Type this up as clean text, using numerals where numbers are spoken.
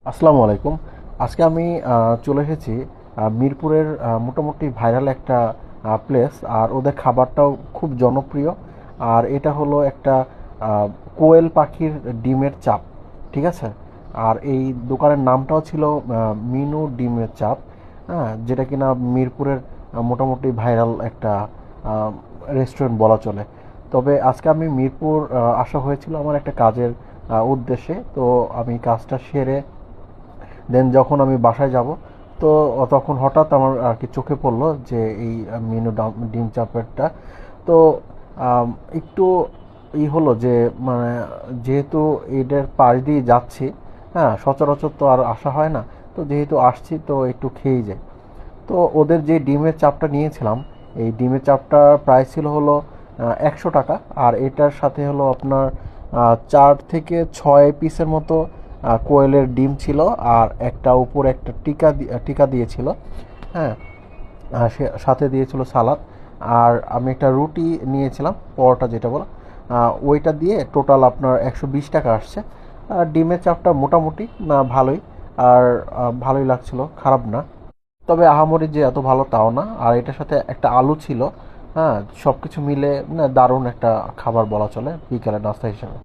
আসসালামু আলাইকুম। আজকে আমি চলে এসেছি মিরপুরের মোটামুটি ভাইরাল একটা প্লেস, আর ওদের খাবারটাও খুব জনপ্রিয়। আর এটা হলো একটা কোয়েল পাখির ডিমের চাপ, ঠিক আছে। আর এই দোকানের নামটাও ছিল মিনু ডিমের চাপ, হ্যাঁ, যেটা কিনা মিরপুরের মোটামুটি ভাইরাল একটা রেস্টুরেন্ট বলা চলে। তবে আজকে আমি মিরপুর আসা হয়েছিল আমার একটা কাজের উদ্দেশ্যে। তো আমি কাজটা সেরে দেন যখন আমি বাসায় যাব, তো তখন হঠাৎ আমার আর কি চোখে পড়লো যে এই মেনু ডিম চাপেরটা। তো একটু হলো যে মানে যেহেতু এদের পাশ দিয়ে যাচ্ছি, হ্যাঁ, সচরাচর তো আর আসা হয় না, তো যেহেতু আসছি তো একটু খেয়েই যাই। তো ওদের যে ডিমের চাপটা নিয়েছিলাম, এই ডিমের চাপটার প্রাইস ছিল হলো 100 টাকা। আর এটার সাথে হলো আপনার 4 থেকে 6 পিসের মতো কোয়েলের ডিম ছিল। আর একটা উপরে একটা টিকা দিয়েছিল, হ্যাঁ। সাথে দিয়েছিল সালাদ। আর আমি একটা রুটি নিয়েছিলাম, পরোটা যেটা বলো, ওইটা দিয়ে টোটাল আপনার 120 টাকা আসছে। আর ডিমের চাপটা মোটামুটি না ভালোই। আর ভালোই লাগছিল, খারাপ না। তবে আহামরি যে এত ভালো তাও না। আর এটার সাথে একটা আলু ছিল, হ্যাঁ। সব কিছু মিলে না দারুণ একটা খাবার বলা চলে বিকেলের নাস্তা হিসেবে।